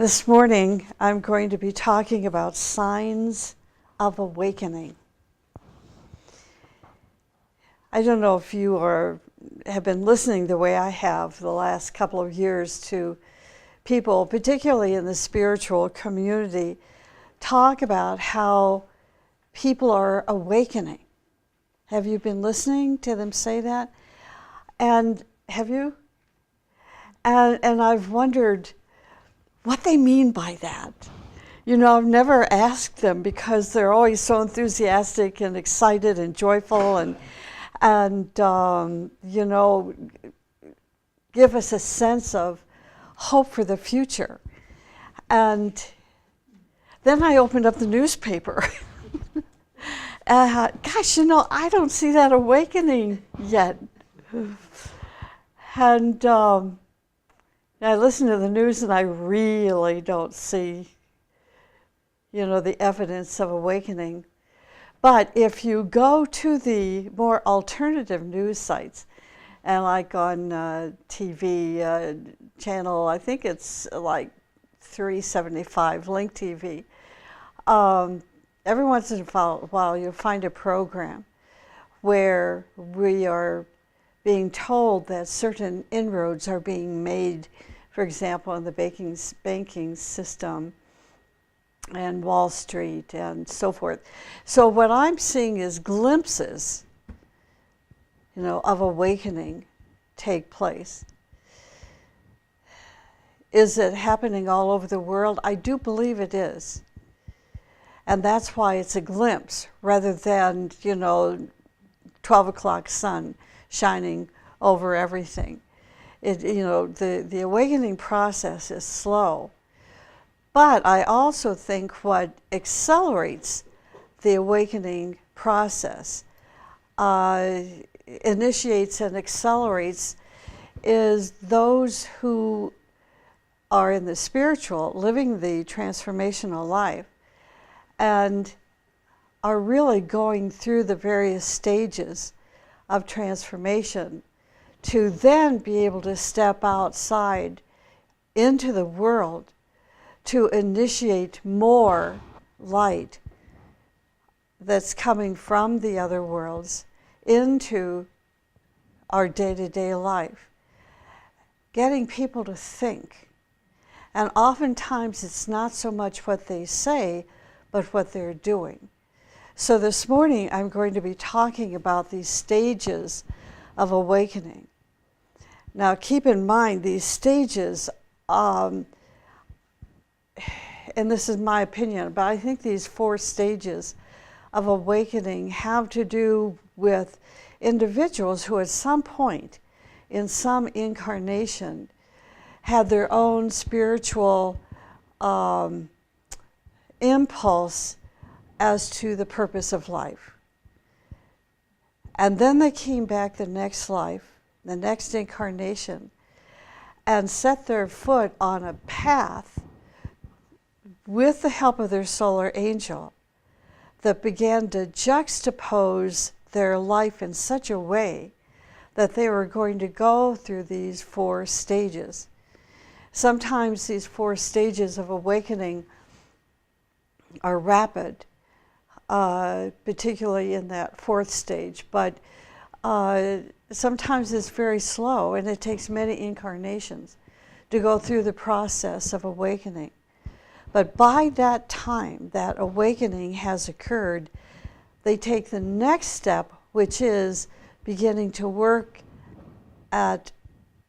This morning, I'm going to be talking about signs of awakening. I don't know if you have been listening the way I have the last couple of years to people, particularly in the spiritual community, talk about how people are awakening. Have you been listening to them say that? And have you? And I've wondered what they mean by that. You know, I've never asked them because they're always so enthusiastic and excited and joyful and you know, give us a sense of hope for the future. And then I opened up the newspaper. Gosh, you know, I don't see that awakening yet. And I listen to the news and I really don't see, you know, the evidence of awakening. But if you go to the more alternative news sites, and like on TV channel, I think it's like 375, Link TV, every once in a while you'll find a program where we are being told that certain inroads are being made, for example, in the banking system and Wall Street and so forth. So what I'm seeing is glimpses, you know, of awakening take place. Is it happening all over the world? I do believe it is. And that's why it's a glimpse rather than, you know, 12 o'clock sun shining over everything. You know, the awakening process is slow. But I also think what accelerates the awakening process, initiates and accelerates, is those who are in the spiritual, living the transformational life, and are really going through the various stages of transformation to then be able to step outside into the world to initiate more light that's coming from the other worlds into our day-to-day life. Getting people to think. And oftentimes it's not so much what they say, but what they're doing. So this morning I'm going to be talking about these stages of awakening. Now keep in mind these stages, and this is my opinion, but I think these 4 stages of awakening have to do with individuals who at some point in some incarnation had their own spiritual impulse as to the purpose of life. And then they came back the next life, the next incarnation, and set their foot on a path with the help of their solar angel that began to juxtapose their life in such a way that they were going to go through these 4 stages. Sometimes these 4 stages of awakening are rapid, particularly in that 4th stage, but sometimes it's very slow and it takes many incarnations to go through the process of awakening. But by that time that awakening has occurred, they take the next step, which is beginning to work at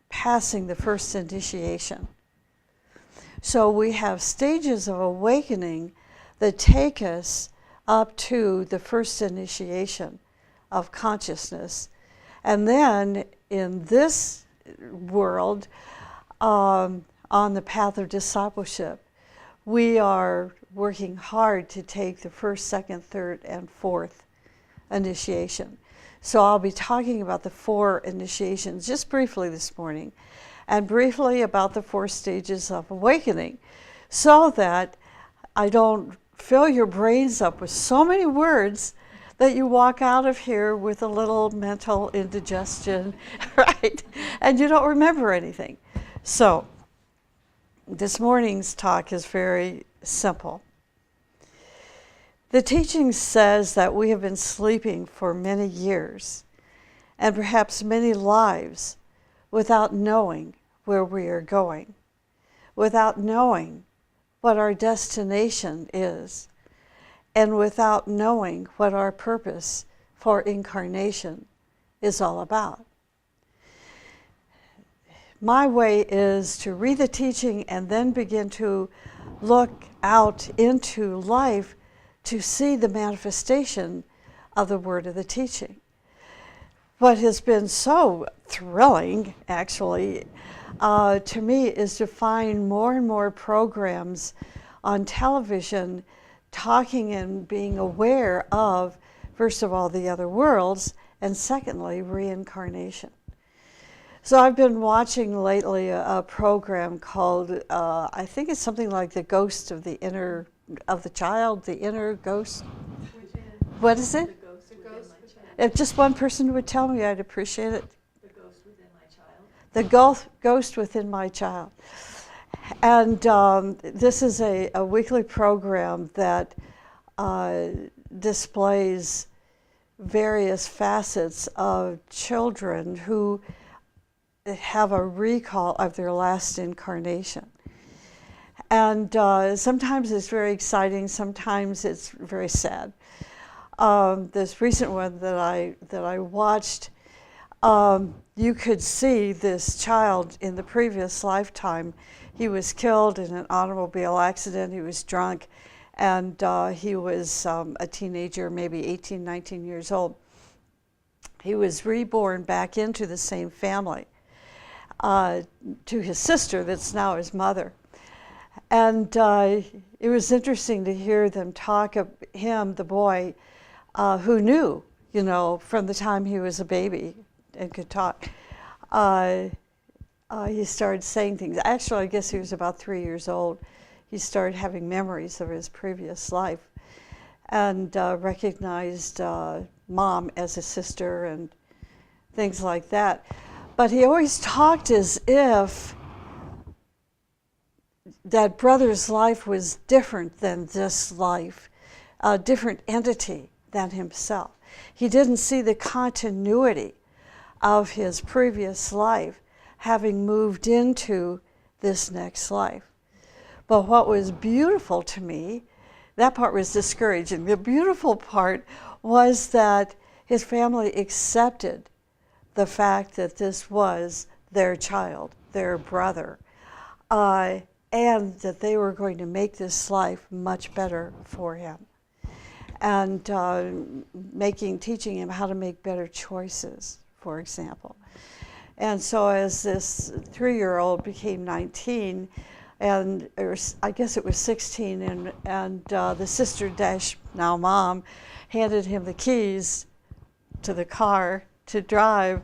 passing the first initiation. So we have stages of awakening that take us up to the first initiation of consciousness. And then in this world, on the path of discipleship, we are working hard to take the 1st, 2nd, 3rd, and 4th initiation. So I'll be talking about the 4 initiations just briefly this morning, and briefly about the 4 stages of awakening, so that I don't fill your brains up with so many words that you walk out of here with a little mental indigestion, right? And you don't remember anything. So This morning's talk is very simple. The teaching says that we have been sleeping for many years and perhaps many lives without knowing where we are going, without knowing what our destination is, and without knowing what our purpose for incarnation is all about. My way is to read the teaching and then begin to look out into life to see the manifestation of the word of the teaching. What has been so thrilling, actually, to me is to find more and more programs on television talking and being aware of, first of all, the other worlds, and secondly, reincarnation. So I've been watching lately a program called, I think it's something like The Ghost of the Inner, of the Child, the Inner Ghost. What is it? The Ghost Within My Child. If just one person would tell me, I'd appreciate it. The Ghost Within My Child. The Ghost Within My Child. And this is a weekly program that displays various facets of children who have a recall of their last incarnation. And sometimes it's very exciting, sometimes it's very sad. This recent one that I watched, you could see this child in the previous lifetime. He was killed in an automobile accident, he was drunk, and he was a teenager, maybe 18, 19 years old. He was reborn back into the same family, to his sister that's now his mother. And it was interesting to hear them talk of him, the boy, who knew, you know, from the time he was a baby and could talk. He started saying things. Actually, I guess he was about 3 years old. He started having memories of his previous life and recognized mom as a sister and things like that. But he always talked as if that brother's life was different than this life, a different entity than himself. He didn't see the continuity of his previous life having moved into this next life. But what was beautiful to me, that part was discouraging. The beautiful part was that his family accepted the fact that this was their child, their brother, and that they were going to make this life much better for him. And teaching him how to make better choices, for example. And so as this 3-year-old became 19, and I guess it was 16, and the sister dash, now mom, handed him the keys to the car to drive.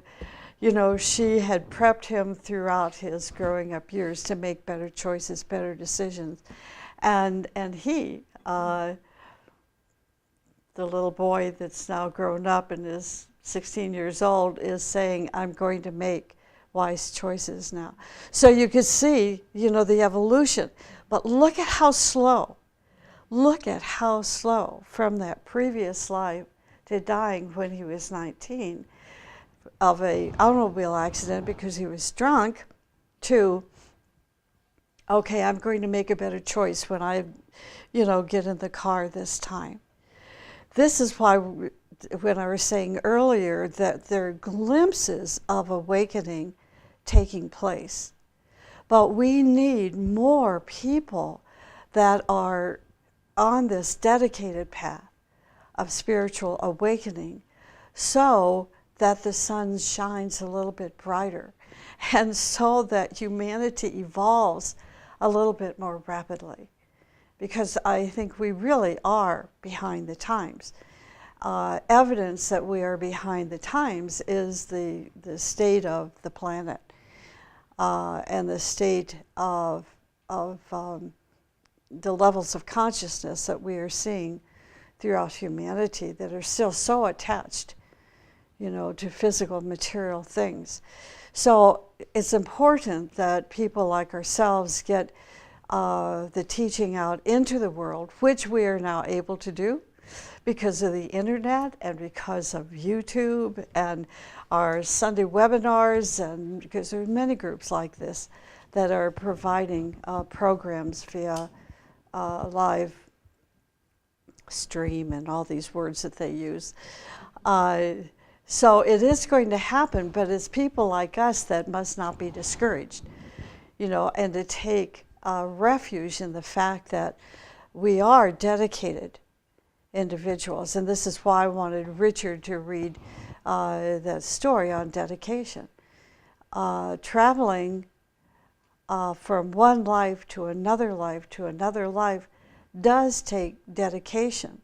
You know, she had prepped him throughout his growing up years to make better choices, better decisions. And he, the little boy that's now grown up and is 16 years old, is saying, I'm going to make wise choices now. So you could see, you know, the evolution. But look at how slow. Look at how slow from that previous life to dying when he was 19 of an automobile accident because he was drunk to, okay, I'm going to make a better choice when I, you know, get in the car this time. This is why when I was saying earlier that there are glimpses of awakening taking place. But we need more people that are on this dedicated path of spiritual awakening so that the sun shines a little bit brighter and so that humanity evolves a little bit more rapidly. Because I think we really are behind the times. Evidence that we are behind the times is the state of the planet and the state of the levels of consciousness that we are seeing throughout humanity that are still so attached, you know, to physical material things. So it's important that people like ourselves get the teaching out into the world, which we are now able to do because of the internet and because of YouTube and our Sunday webinars, and because there are many groups like this that are providing programs via live stream and all these words that they use. So it is going to happen, but it's people like us that must not be discouraged, and to take refuge in the fact that we are dedicated individuals. And this is why I wanted Richard to read that story on dedication. Traveling from one life to another life to another life does take dedication,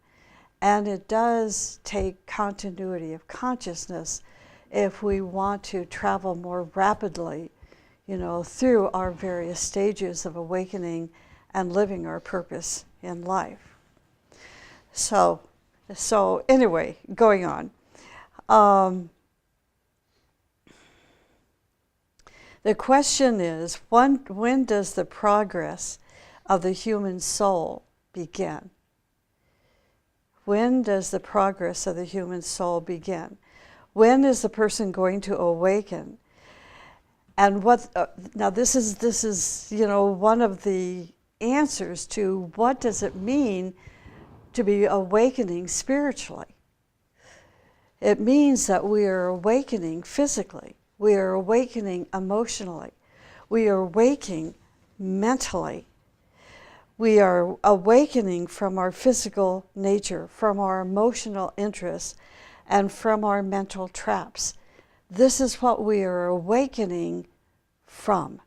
and it does take continuity of consciousness if we want to travel more rapidly, through our various stages of awakening and living our purpose in life. So anyway, going on. The question is, when does the progress of the human soul begin? When does the progress of the human soul begin? When is the person going to awaken? And now this is one of the answers to what does it mean to be awakening spiritually. It means that we are awakening physically, we are awakening emotionally, we are awakening mentally. We are awakening from our physical nature, from our emotional interests, and from our mental traps. This is what we are awakening from.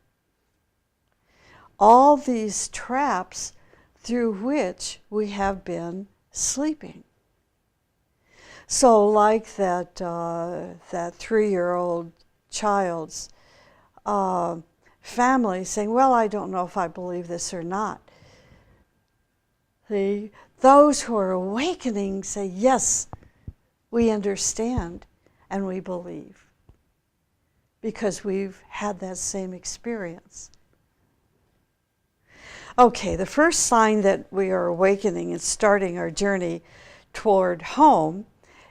All these traps through which we have been sleeping. So like that 3-year-old child's family saying, well, I don't know if I believe this or not. Those who are awakening say, yes, we understand and we believe, because we've had that same experience. Okay, the first sign that we are awakening and starting our journey toward home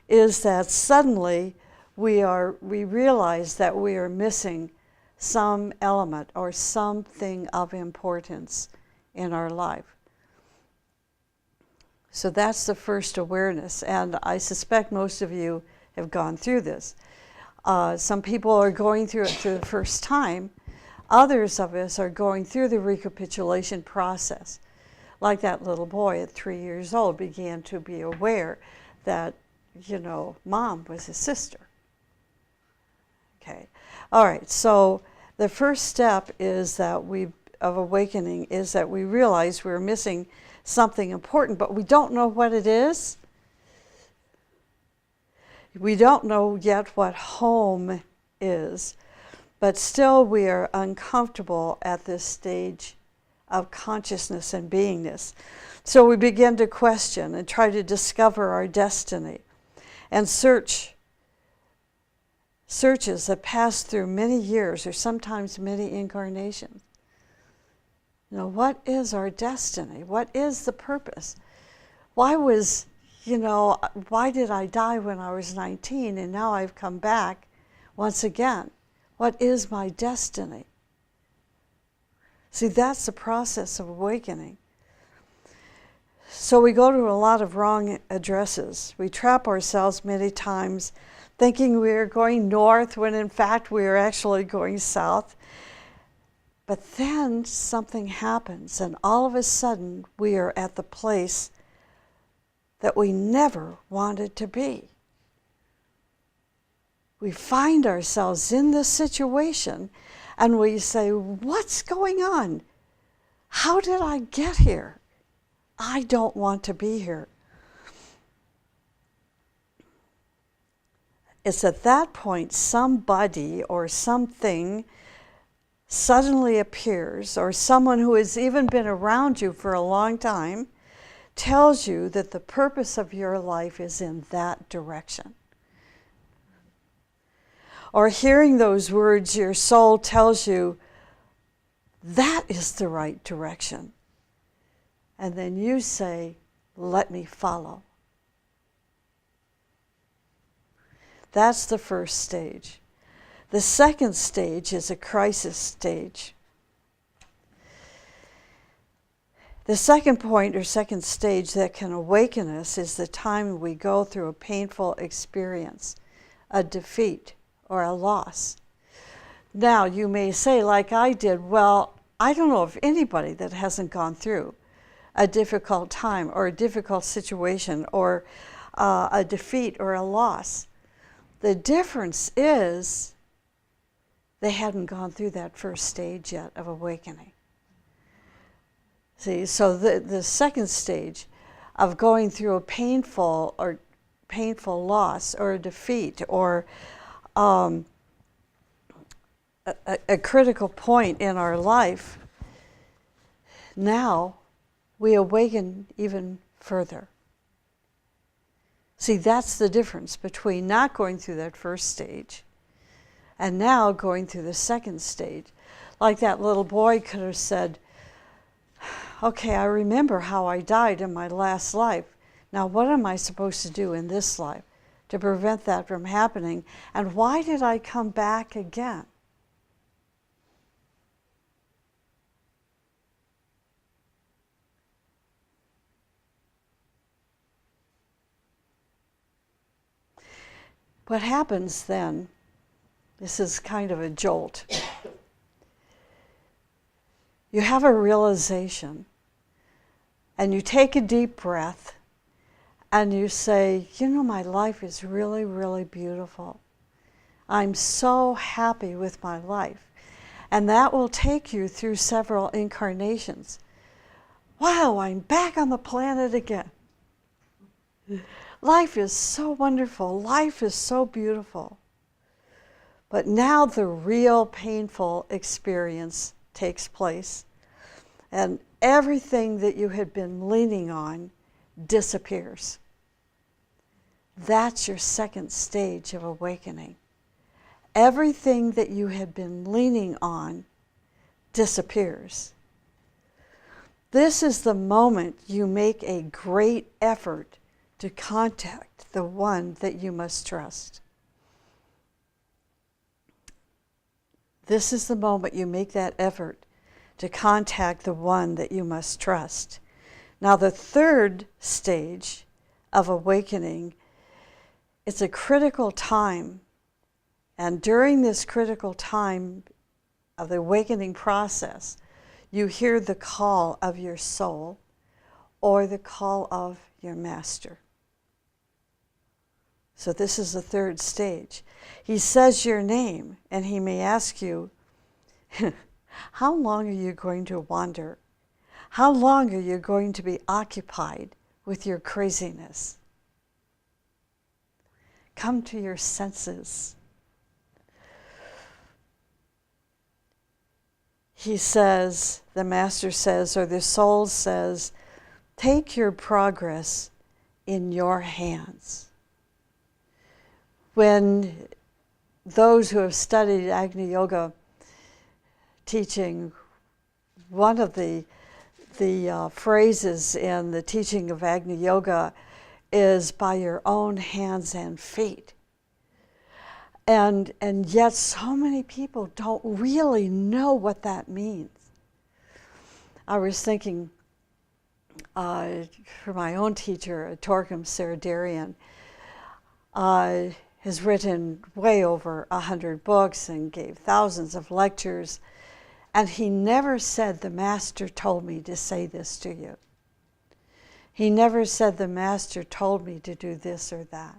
is that suddenly we realize that we are missing some element or something of importance in our life. So that's the first awareness, and I suspect most of you have gone through this. Some people are going through it for the first time. Others of us are going through the recapitulation process. Like that little boy at 3 years old began to be aware that, mom was his sister. Okay. All right, so the first step is that of awakening is that we realize we're missing something important, but we don't know what it is. We don't know yet what home is, but still we are uncomfortable at this stage of consciousness and beingness. So we begin to question and try to discover our destiny, and searches that pass through many years or sometimes many incarnations. What is our destiny? What is the purpose? Why did I die when I was 19 and now I've come back once again? What is my destiny? See, that's the process of awakening. So we go to a lot of wrong addresses. We trap ourselves many times thinking we are going north when in fact we are actually going south. But then something happens, and all of a sudden we are at the place that we never wanted to be. We find ourselves in this situation and we say, what's going on? How did I get here? I don't want to be here. It's at that point somebody or something suddenly appears, or someone who has even been around you for a long time tells you that the purpose of your life is in that direction. Or hearing those words, your soul tells you that is the right direction. And then you say, let me follow. That's the first stage. The second stage is a crisis stage. The second point or second stage that can awaken us is the time we go through a painful experience, a defeat or a loss. Now, you may say, like I did, well, I don't know of anybody that hasn't gone through a difficult time or a difficult situation or a defeat or a loss. The difference is they hadn't gone through that first stage yet of awakening. See, so the second stage of going through a painful loss or a defeat or a critical point in our life, now we awaken even further. See, that's the difference between not going through that first stage and now going through the second stage. Like that little boy could have said, okay, I remember how I died in my last life. Now what am I supposed to do in this life to prevent that from happening? And why did I come back again? What happens then, this is kind of a jolt. You have a realization and you take a deep breath and you say, you know, my life is really, really beautiful. I'm so happy with my life. And that will take you through several incarnations. Wow, I'm back on the planet again. Life is so wonderful. Life is so beautiful. But now the real painful experience takes place, and everything that you had been leaning on disappears. That's your second stage of awakening. Everything that you had been leaning on disappears. This is the moment you make a great effort to contact the one that you must trust. This is the moment you make that effort to contact the one that you must trust. Now, the third stage of awakening, it's a critical time. And during this critical time of the awakening process, you hear the call of your soul or the call of your master. So this is the third stage. He says your name, and he may ask you, how long are you going to wander? How long are you going to be occupied with your craziness? Come to your senses. He says, the master says, or the soul says, take your progress in your hands. When those who have studied Agni Yoga teaching, one of the phrases in the teaching of Agni Yoga is by your own hands and feet. And yet so many people don't really know what that means. I was thinking, for my own teacher, Torkim Saradarian, has written way over 100 books and gave thousands of lectures, and he never said, the master told me to say this to you. He never said, the master told me to do this or that.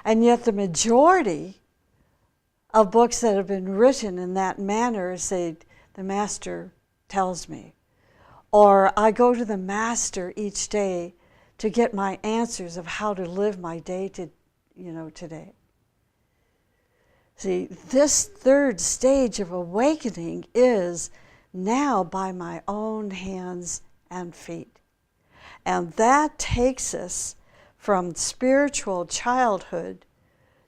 And yet the majority of books that have been written in that manner say, the master tells me. Or I go to the master each day to get my answers of how to live my day today. See, this third stage of awakening is now by my own hands and feet. And that takes us from spiritual childhood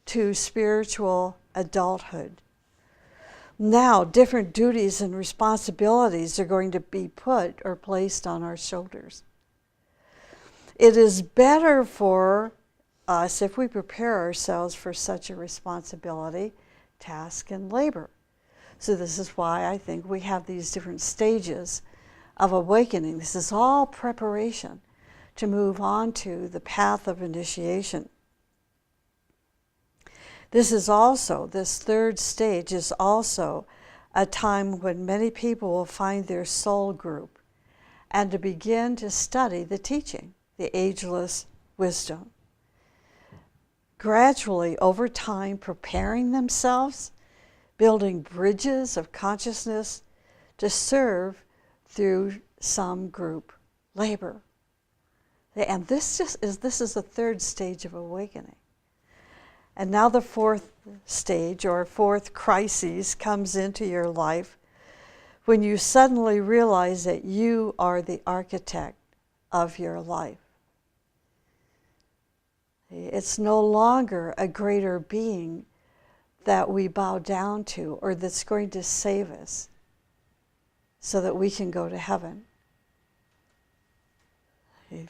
to spiritual adulthood. now different duties and responsibilities are going to be put or placed on our shoulders. It is better for us if we prepare ourselves for such a responsibility, task, and labor. So this is why I think we have these different stages of awakening. This is all preparation to move on to the path of initiation. This third stage is also a time when many people will find their soul group and to begin to study the teaching, the ageless wisdom. Gradually, over time, preparing themselves, building bridges of consciousness to serve through some group labor. And this is the third stage of awakening. And now the fourth stage, or fourth crisis, comes into your life when you suddenly realize that you are the architect of your life. It's no longer a greater being that we bow down to or that's going to save us so that we can go to heaven.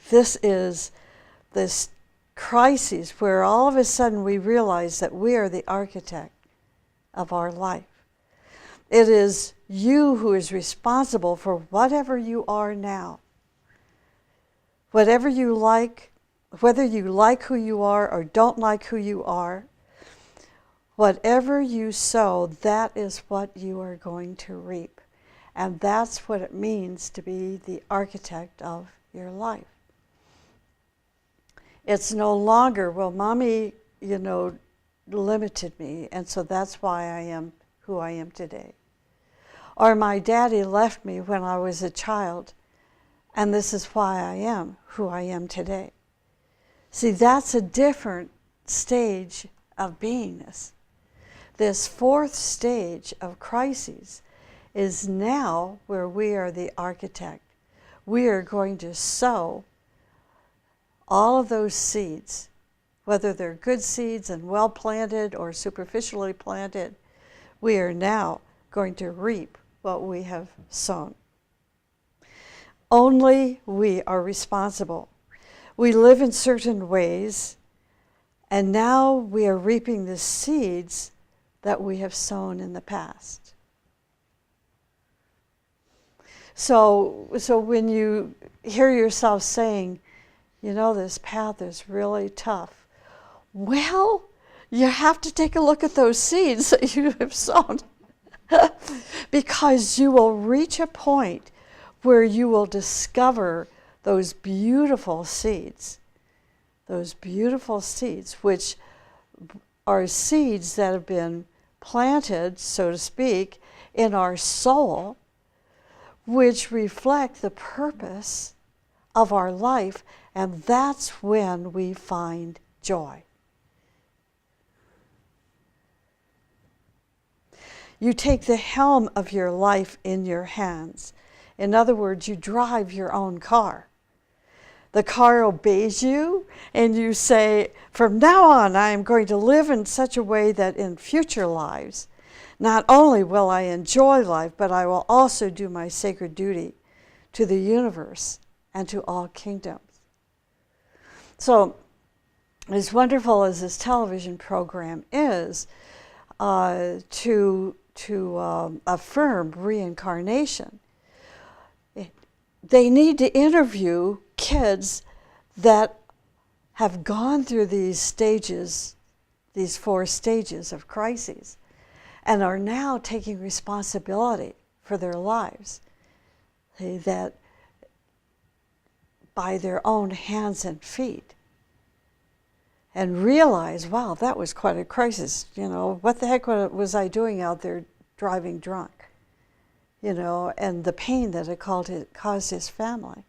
This is this crisis where all of a sudden we realize that we are the architect of our life. It is you who is responsible for whatever you are now. Whatever you like, whether you like who you are or don't like who you are, whatever you sow, that is what you are going to reap. And that's what it means to be the architect of your life. It's no longer, well, mommy, limited me, and so that's why I am who I am today. Or my daddy left me when I was a child, and this is why I am who I am today. See, that's a different stage of beingness. This fourth stage of crises is now where we are the architect. We are going to sow all of those seeds, whether they're good seeds and well planted or superficially planted, we are now going to reap what we have sown. Only we are responsible. We live in certain ways, and now we are reaping the seeds that we have sown in the past. So when you hear yourself saying, this path is really tough, well, you have to take a look at those seeds that you have sown because you will reach a point where you will discover those beautiful seeds, which are seeds that have been planted, so to speak, in our soul, which reflect the purpose of our life, and that's when we find joy. You take the helm of your life in your hands. In other words, you drive your own car. The car obeys you, and you say, from now on, I am going to live in such a way that in future lives, not only will I enjoy life, but I will also do my sacred duty to the universe and to all kingdoms. So, as wonderful as this television program is, to affirm reincarnation, they need to interview kids that have gone through these stages, these 4 stages of crises, and are now taking responsibility for their lives. That by their own hands and feet, and realize, wow, that was quite a crisis. What the heck was I doing out there driving drunk? And the pain that it caused his family,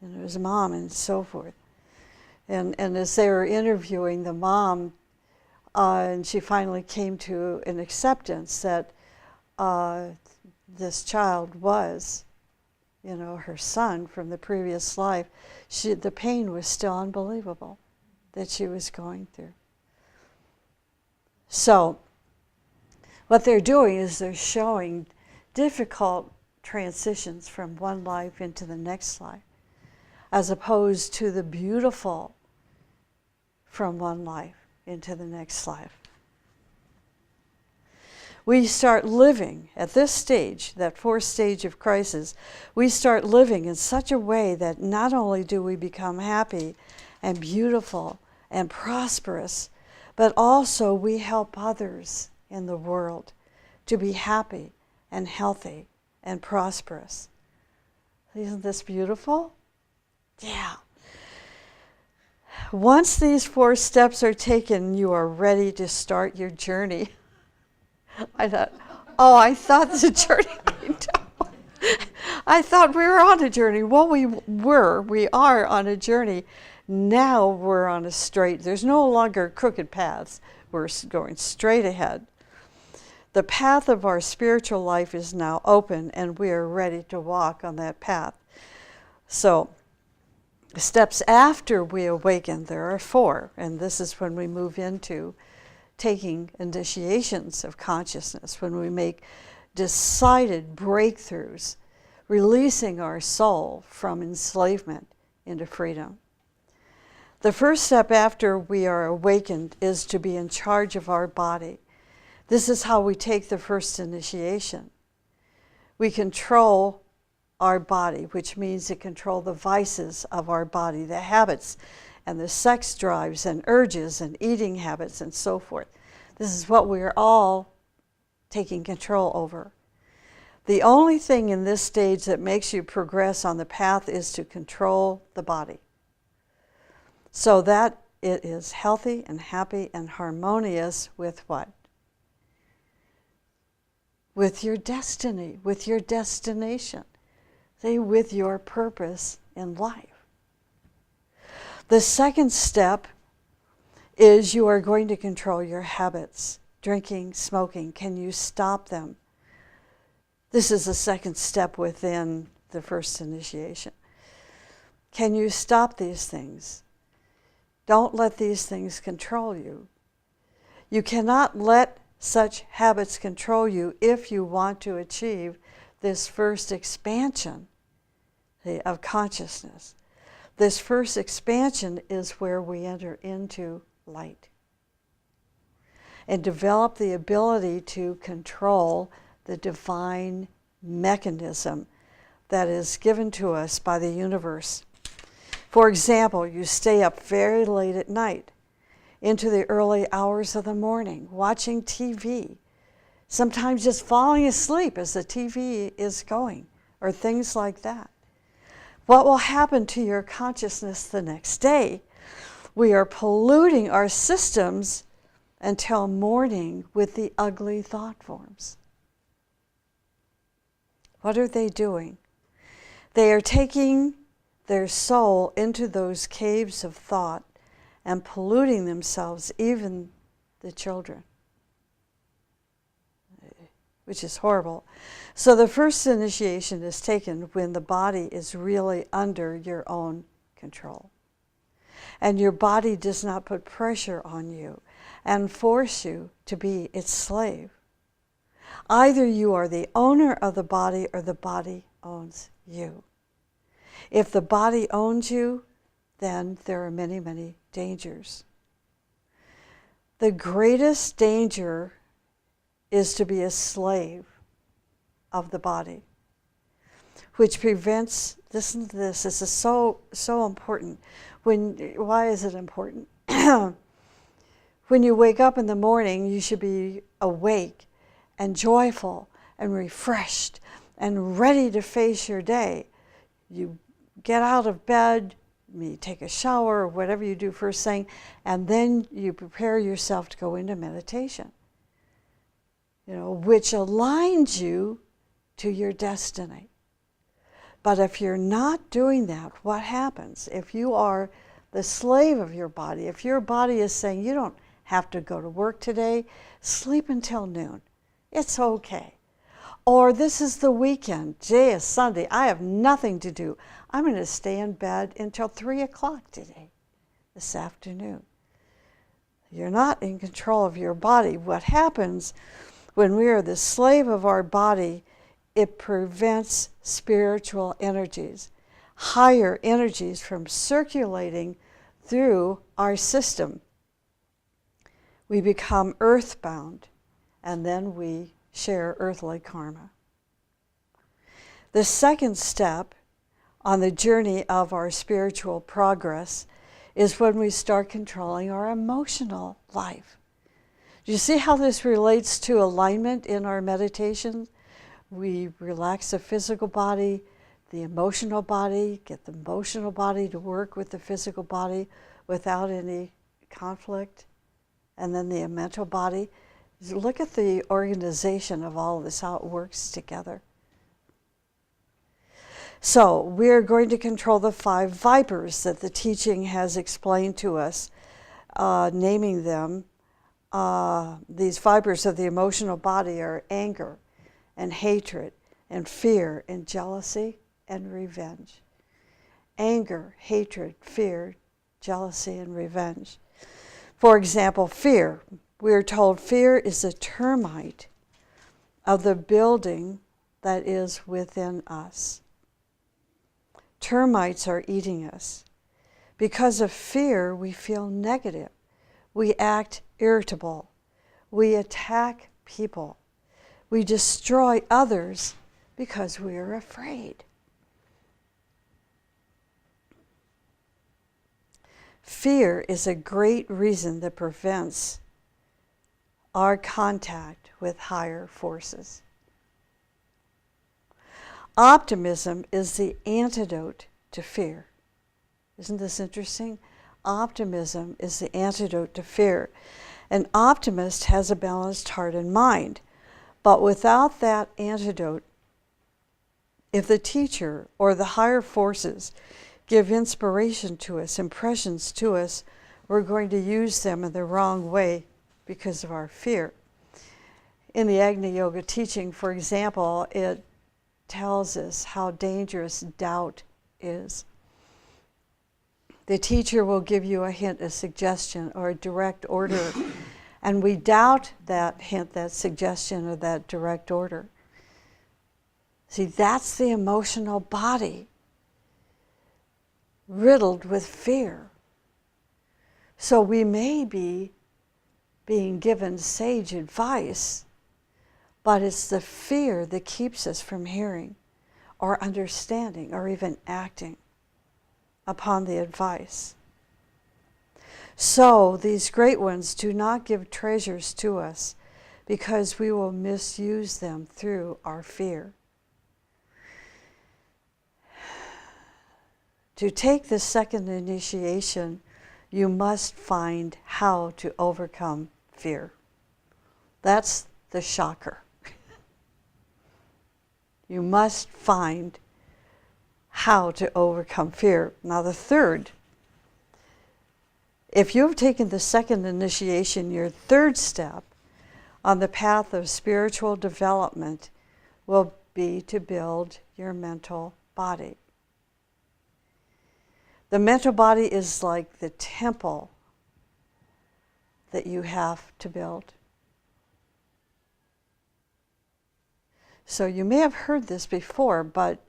his mom and so forth. And as they were interviewing the mom, and she finally came to an acceptance that this child was, her son from the previous life, the pain was still unbelievable that she was going through. So, What they're doing is they're showing difficult transitions from one life into the next life, as opposed to the beautiful from one life into the next life. We start living at this stage, that fourth stage of crisis, we start living in such a way that not only do we become happy and beautiful and prosperous, but also we help others in the world to be happy and healthy and prosperous. Isn't this beautiful? Yeah. Once these 4 steps are taken, you are ready to start your journey. I thought the journey. I thought we were on a journey. Well, we are on a journey. Now we're on a straight. There's no longer crooked paths. We're going straight ahead. The path of our spiritual life is now open, and we are ready to walk on that path. So, steps after we awaken, there are 4, and this is when we move into taking initiations of consciousness, when we make decided breakthroughs, releasing our soul from enslavement into freedom. The first step after we are awakened is to be in charge of our body. This is how we take the first initiation. We control our body, which means to control the vices of our body, the habits and the sex drives and urges and eating habits and so forth. This is what we're all taking control over. The only thing in this stage that makes you progress on the path is to control the body, so that it is healthy and happy and harmonious with what? With your destiny, with your destination, with your purpose in life. The second step is you are going to control your habits. Drinking, smoking, can you stop them? This is the second step within the first initiation. Can you stop these things? Don't let these things control you. You cannot let such habits control you if you want to achieve this first expansion of consciousness. This first expansion is where we enter into light and develop the ability to control the divine mechanism that is given to us by the universe. For example, you stay up very late at night, into the early hours of the morning, watching TV, sometimes just falling asleep as the TV is going, or things like that. What will happen to your consciousness the next day? We are polluting our systems until morning with the ugly thought forms. What are they doing? They are taking their soul into those caves of thought and polluting themselves, even the children, which is horrible. So the first initiation is taken when the body is really under your own control. And your body does not put pressure on you and force you to be its slave. Either you are the owner of the body or the body owns you. If the body owns you, then there are many, many dangers. The greatest danger is to be a slave of the body, which prevents, listen to this, this is so important. Why is it important? When you wake up in the morning, you should be awake and joyful and refreshed and ready to face your day. You get out of bed, you take a shower or whatever you do first thing, and then you prepare yourself to go into meditation, which aligns you to your destiny. But if you're not doing that, what happens? If you are the slave of your body, if your body is saying you don't have to go to work today, sleep until noon, it's okay. Or this is the weekend, today is Sunday, I have nothing to do. I'm going to stay in bed until 3 o'clock today, this afternoon. You're not in control of your body. What happens When we are the slave of our body, it prevents spiritual energies, higher energies from circulating through our system. We become earthbound, and then we share earthly karma. The second step on the journey of our spiritual progress is when we start controlling our emotional life. Do you see how this relates to alignment in our meditation? We relax the physical body, the emotional body, get the emotional body to work with the physical body without any conflict, and then the mental body. Look at the organization of all of this, how it works together. So we're going to control the 5 vipers that the teaching has explained to us, naming them. These vipers of the emotional body are anger and hatred and fear and jealousy and revenge. Anger, hatred, fear, jealousy, and revenge. For example, fear. We are told fear is a termite of the building that is within us. Termites are eating us. Because of fear, we feel negative. We act irritable. We attack people. We destroy others because we are afraid. Fear is a great reason that prevents our contact with higher forces. Optimism is the antidote to fear. Isn't this interesting? Optimism is the antidote to fear. An optimist has a balanced heart and mind. But without that antidote, if the teacher or the higher forces give inspiration to us, impressions to us, we're going to use them in the wrong way because of our fear. In the Agni Yoga teaching, for example, it tells us how dangerous doubt is. The teacher will give you a hint, a suggestion, or a direct order, and we doubt that hint, that suggestion, or that direct order. See, that's the emotional body, riddled with fear. So we may be being given sage advice, but it's the fear that keeps us from hearing or understanding or even acting upon the advice. So these great ones do not give treasures to us because we will misuse them through our fear. To take the second initiation, you must find how to overcome fear. That's the shocker. You must find how to overcome fear. Now the third, if you have taken the second initiation, your third step on the path of spiritual development will be to build your mental body. The mental body is like the temple that you have to build. So you may have heard this before, but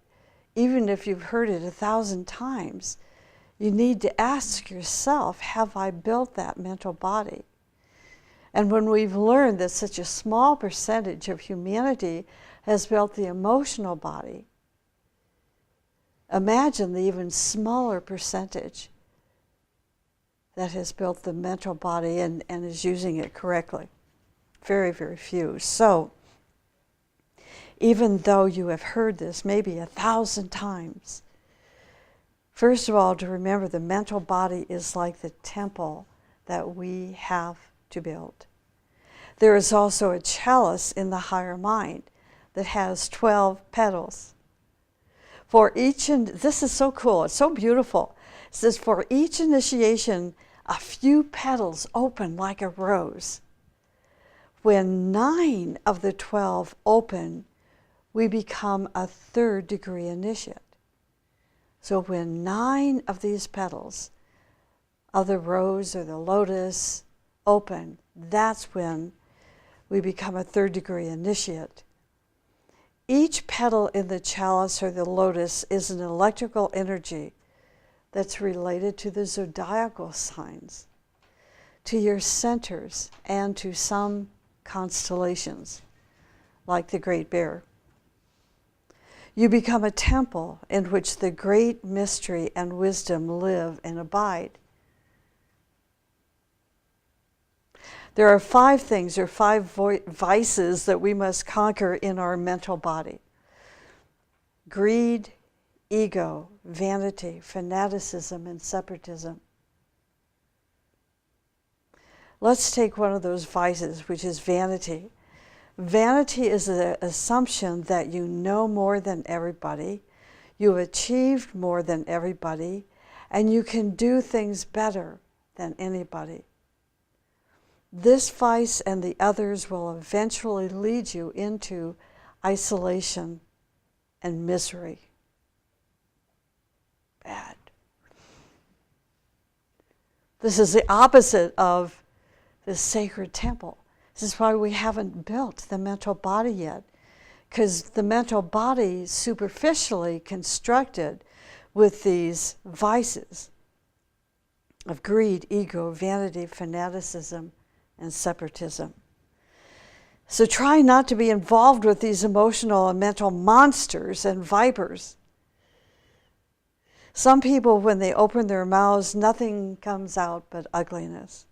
even if you've heard it 1,000 times, you need to ask yourself, have I built that mental body? And when we've learned that such a small percentage of humanity has built the emotional body, imagine the even smaller percentage that has built the mental body and is using it correctly. Very, very few. So, even though you have heard this maybe 1,000 times, first of all, to remember the mental body is like the temple that we have to build. There is also a chalice in the higher mind that has 12 petals. For each, and this is so cool, it's so beautiful. It says, for each initiation, a few petals open like a rose. When 9 of the 12 open, we become a 3rd degree initiate. So when 9 of these petals of the rose or the lotus open, that's when we become a third degree initiate. Each petal in the chalice or the lotus is an electrical energy that's related to the zodiacal signs, to your centers, and to some constellations, like the Great Bear. You become a temple in which the great mystery and wisdom live and abide. There are 5 things or 5 vices that we must conquer in our mental body: greed, ego, vanity, fanaticism, and separatism. Let's take one of those vices, which is vanity. Vanity is the assumption that you know more than everybody, you've achieved more than everybody, and you can do things better than anybody. This vice and the others will eventually lead you into isolation and misery. Bad. This is the opposite of the sacred temple. This is why we haven't built the mental body yet, because the mental body is superficially constructed with these vices of greed, ego, vanity, fanaticism, and separatism. So try not to be involved with these emotional and mental monsters and vipers. Some people, when they open their mouths, nothing comes out but ugliness.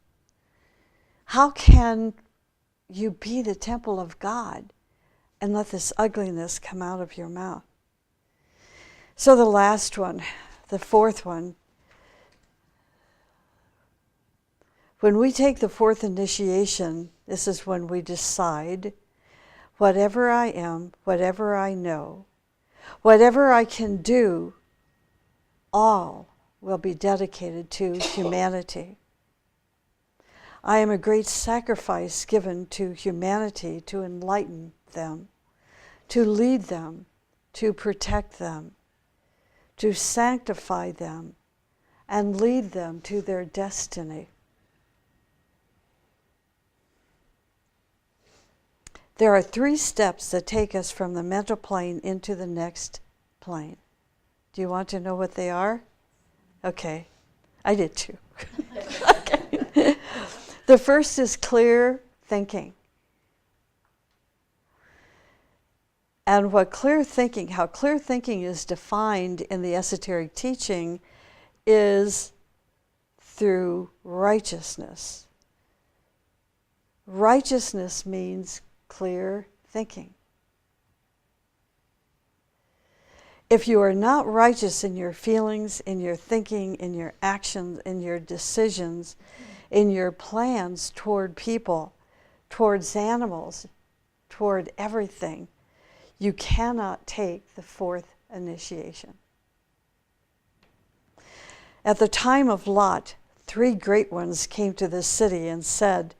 How can you be the temple of God and let this ugliness come out of your mouth? So the last one, the 4th one, when we take the 4th initiation, this is when we decide, whatever I am, whatever I know, whatever I can do, all will be dedicated to humanity. I am a great sacrifice given to humanity to enlighten them, to lead them, to protect them, to sanctify them, and lead them to their destiny. There are 3 steps that take us from the mental plane into the next plane. Do you want to know what they are? Okay, I did too. Okay. The first is clear thinking. And how clear thinking is defined in the esoteric teaching is through righteousness. Righteousness means clear thinking. If you are not righteous in your feelings, in your thinking, in your actions, in your decisions, in your plans toward people, towards animals, toward everything, you cannot take the 4th initiation. At the time of Lot, 3 great ones came to the city and said,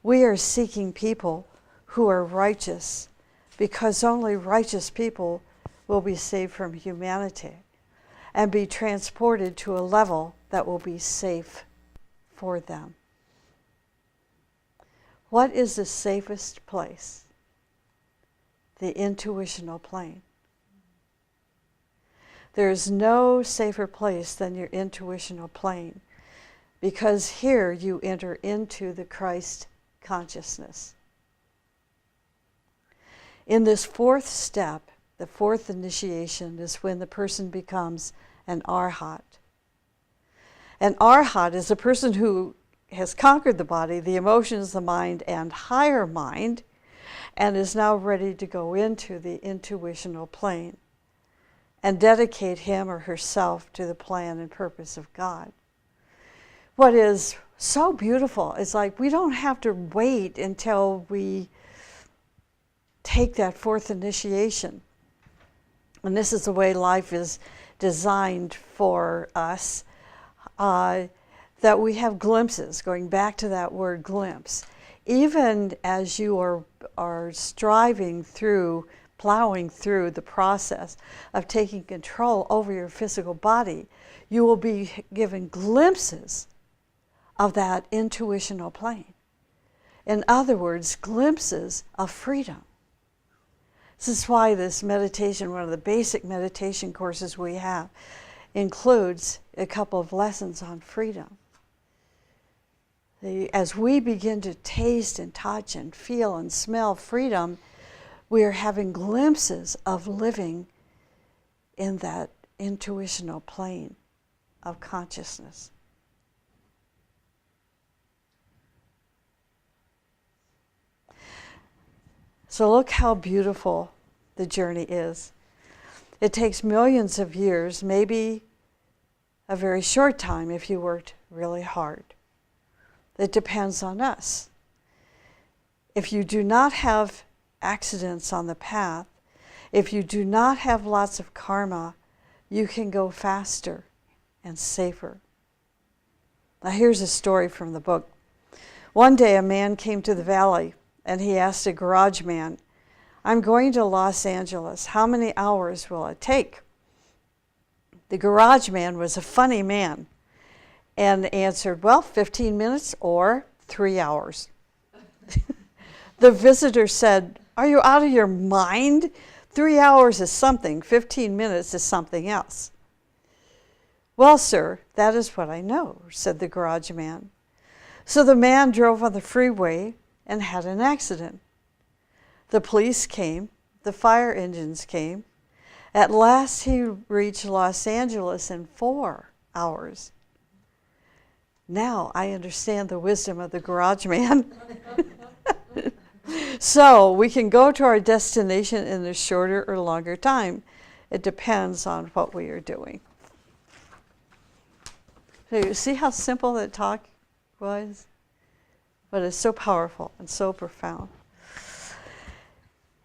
"We are seeking people who are righteous, because only righteous people will be saved from humanity and be transported to a level that will be safe for them." What is the safest place? The intuitional plane. There is no safer place than your intuitional plane, because here you enter into the Christ consciousness. In this 4th step, the 4th initiation, is when the person becomes an arhat. An arhat is a person who has conquered the body, the emotions, the mind, and higher mind, and is now ready to go into the intuitional plane and dedicate him or herself to the plan and purpose of God. What is so beautiful is like we don't have to wait until we take that 4th initiation. And this is the way life is designed for us, that we have glimpses, going back to that word glimpse. Even as you are striving through, plowing through the process of taking control over your physical body, you will be given glimpses of that intuitional plane. In other words, glimpses of freedom. This is why this meditation, one of the basic meditation courses we have, includes a couple of lessons on freedom. As we begin to taste and touch and feel and smell freedom, we are having glimpses of living in that intuitional plane of consciousness. So look how beautiful the journey is. It takes millions of years, maybe a very short time if you worked really hard. It depends on us. If you do not have accidents on the path, if you do not have lots of karma, you can go faster and safer. Now here's a story from the book. One day a man came to the valley and he asked a garage man, "I'm going to Los Angeles. How many hours will it take?" The garage man was a funny man and answered, "Well, 15 minutes or 3 hours." The visitor said, "Are you out of your mind? 3 hours is something, 15 minutes is something else." "Well, sir, that is what I know," said the garage man. So the man drove on the freeway and had an accident. The police came, the fire engines came. At last he reached Los Angeles in 4 hours. Now I understand the wisdom of the garage man. So we can go to our destination in a shorter or longer time. It depends on what we are doing. So you see how simple that talk was? But it's so powerful and so profound.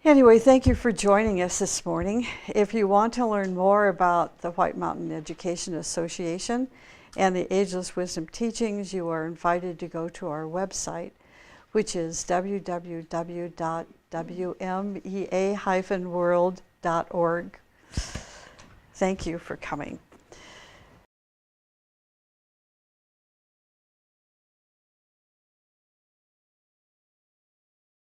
Anyway, thank you for joining us this morning. If you want to learn more about the White Mountain Education Association and the Ageless Wisdom Teachings, you are invited to go to our website, which is www.wmea-world.org. Thank you for coming.